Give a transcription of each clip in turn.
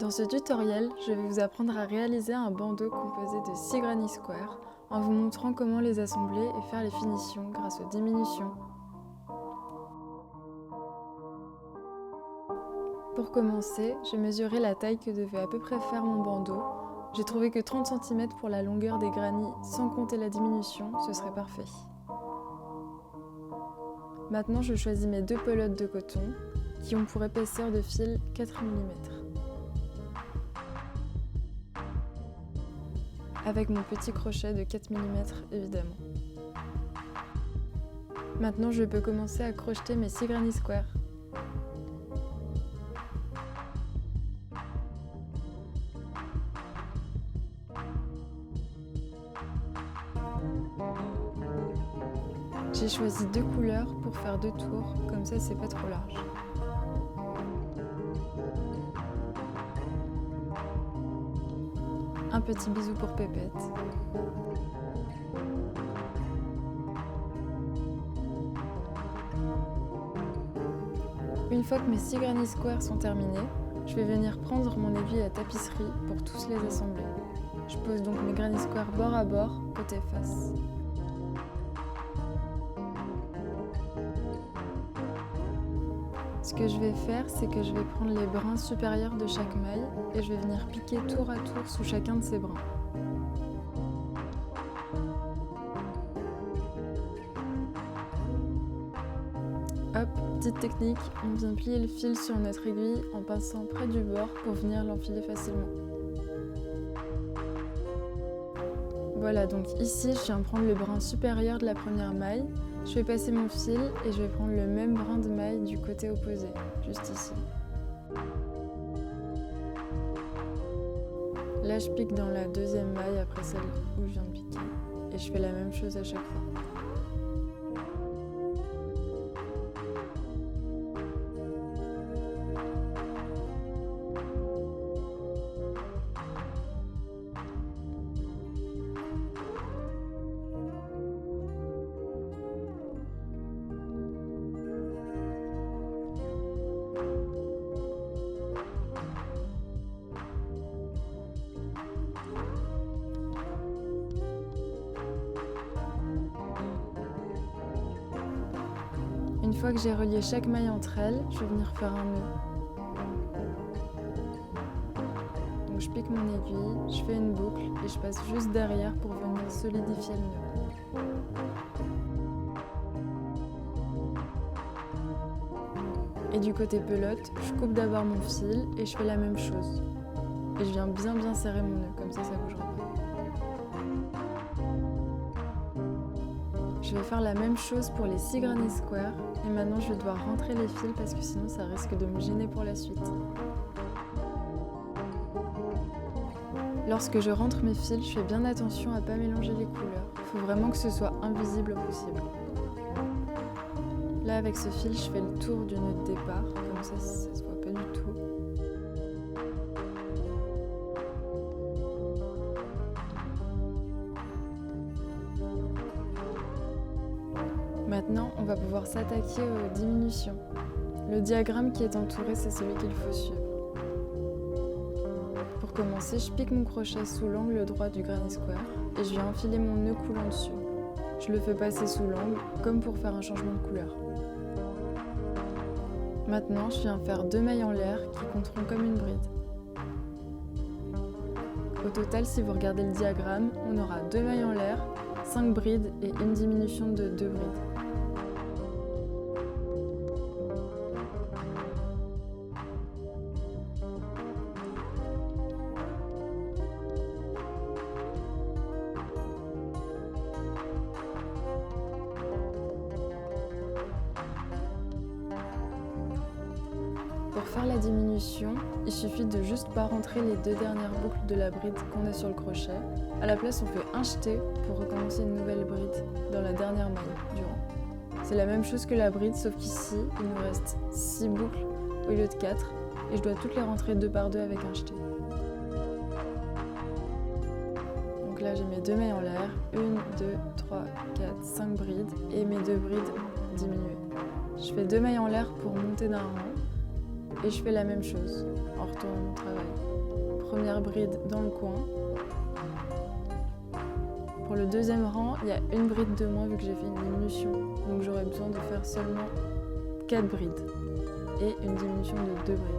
Dans ce tutoriel, je vais vous apprendre à réaliser un bandeau composé de 6 granny squares en vous montrant comment les assembler et faire les finitions grâce aux diminutions. Pour commencer, j'ai mesuré la taille que devait à peu près faire mon bandeau. J'ai trouvé que 30 cm pour la longueur des granny sans compter la diminution, ce serait parfait. Maintenant, je choisis mes 2 pelotes de coton qui ont pour épaisseur de fil 4 mm. Avec mon petit crochet de 4 mm évidemment. Maintenant, je peux commencer à crocheter mes 6 granny squares. J'ai choisi 2 couleurs pour faire 2 tours, comme ça c'est pas trop large. Un petit bisou pour Pépette. Une fois que mes 6 granny squares sont terminés, je vais venir prendre mon aiguille à tapisserie pour tous les assembler. Je pose donc mes granny squares bord à bord, côté face. Ce que je vais faire, c'est que je vais prendre les brins supérieurs de chaque maille et je vais venir piquer tour à tour sous chacun de ces brins. Hop, petite technique, on vient plier le fil sur notre aiguille en passant près du bord pour venir l'enfiler facilement. Voilà, donc ici je viens prendre le brin supérieur de la première maille, je vais passer mon fil et je vais prendre le même brin de maille du côté opposé, juste ici. Là je pique dans la deuxième maille après celle où je viens de piquer et je fais la même chose à chaque fois. Une fois que j'ai relié chaque maille entre elles, je vais venir faire un nœud. Donc je pique mon aiguille, je fais une boucle et je passe juste derrière pour venir solidifier le nœud. Et du côté pelote, je coupe d'abord mon fil et je fais la même chose. Et je viens bien serrer mon nœud, comme ça bougera pas. Je vais faire la même chose pour les 6 granny squares et maintenant je vais devoir rentrer les fils parce que sinon ça risque de me gêner pour la suite. Lorsque je rentre mes fils, je fais bien attention à ne pas mélanger les couleurs. Il faut vraiment que ce soit invisible au possible. Là avec ce fil, je fais le tour du nœud de départ, comme ça se voit pas du tout. Maintenant, on va pouvoir s'attaquer aux diminutions. Le diagramme qui est entouré, c'est celui qu'il faut suivre. Pour commencer, je pique mon crochet sous l'angle droit du granny square et je viens enfiler mon nœud coulant dessus. Je le fais passer sous l'angle, comme pour faire un changement de couleur. Maintenant, je viens faire 2 mailles en l'air qui compteront comme une bride. Au total, si vous regardez le diagramme, on aura 2 mailles en l'air, 5 brides et une diminution de 2 brides. Pour faire la diminution, il suffit de juste pas rentrer les 2 dernières boucles de la bride qu'on a sur le crochet. À la place, on fait un jeté pour recommencer une nouvelle bride dans la dernière maille du rang. C'est la même chose que la bride, sauf qu'ici, il nous reste 6 boucles au lieu de 4 et je dois toutes les rentrer 2 par 2 avec un jeté. Donc là, j'ai mes 2 mailles en l'air, 1, 2, 3, 4, 5 brides et mes 2 brides diminuées. Je fais 2 mailles en l'air pour monter d'un rang et je fais la même chose en retournant à mon travail. Première bride dans le coin. Pour le deuxième rang, il y a une bride de moins vu que j'ai fait une diminution. Donc j'aurais besoin de faire seulement 4 brides et une diminution de 2 brides.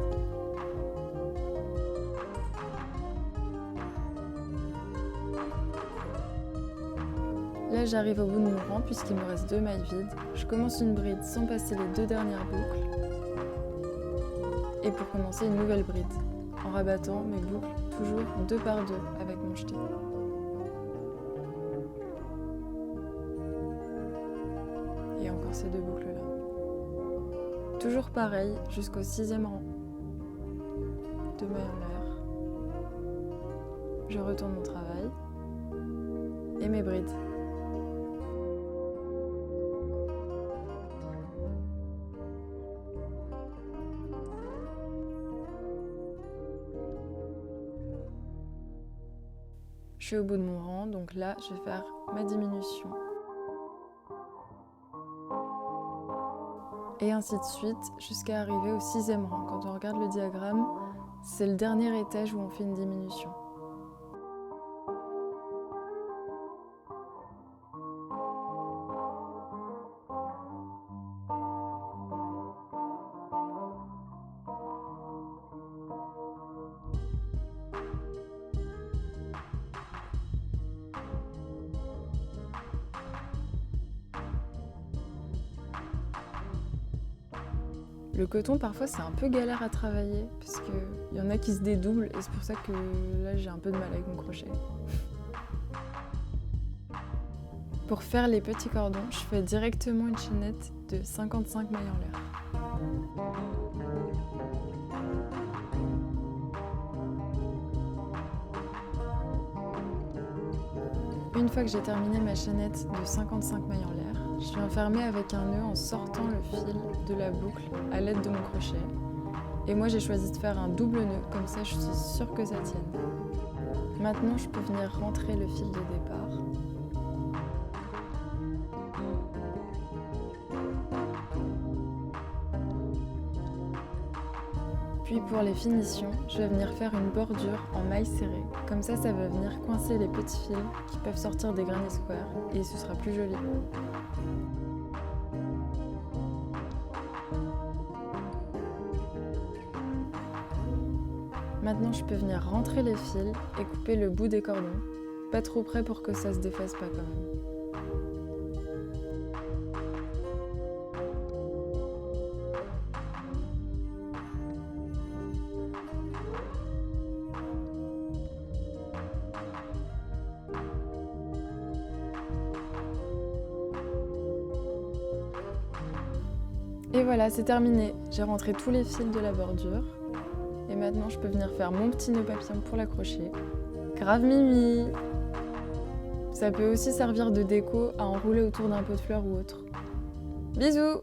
Là, j'arrive au bout de mon rang puisqu'il me reste 2 mailles vides. Je commence une bride sans passer les 2 dernières boucles. Et pour commencer une nouvelle bride, en rabattant mes boucles toujours 2 par 2 avec mon jeté. Et encore ces 2 boucles là. Toujours pareil jusqu'au 6e rang. 2 mailles en l'air. Je retourne mon travail et mes brides. Je suis au bout de mon rang, donc là, je vais faire ma diminution. Et ainsi de suite, jusqu'à arriver au 6e rang. Quand on regarde le diagramme, c'est le dernier étage où on fait une diminution. Le coton, parfois, c'est un peu galère à travailler, parce qu'il y en a qui se dédoublent, et c'est pour ça que là, j'ai un peu de mal avec mon crochet. Pour faire les petits cordons, je fais directement une chaînette de 55 mailles en l'air. Une fois que j'ai terminé ma chaînette de 55 mailles en l'air, je vais enfermer avec un nœud en sortant le fil de la boucle à l'aide de mon crochet. Et moi j'ai choisi de faire un double nœud, comme ça je suis sûre que ça tienne. Maintenant je peux venir rentrer le fil de départ. Puis pour les finitions, je vais venir faire une bordure en maille serrée. Comme ça va venir coincer les petits fils qui peuvent sortir des granny squares et ce sera plus joli. Maintenant, je peux venir rentrer les fils et couper le bout des cordons. Pas trop près pour que ça se défasse pas quand même. Et voilà, c'est terminé. J'ai rentré tous les fils de la bordure. Et maintenant, je peux venir faire mon petit nœud papillon pour l'accrocher. Grave mimi! Ça peut aussi servir de déco à enrouler autour d'un pot de fleurs ou autre. Bisous!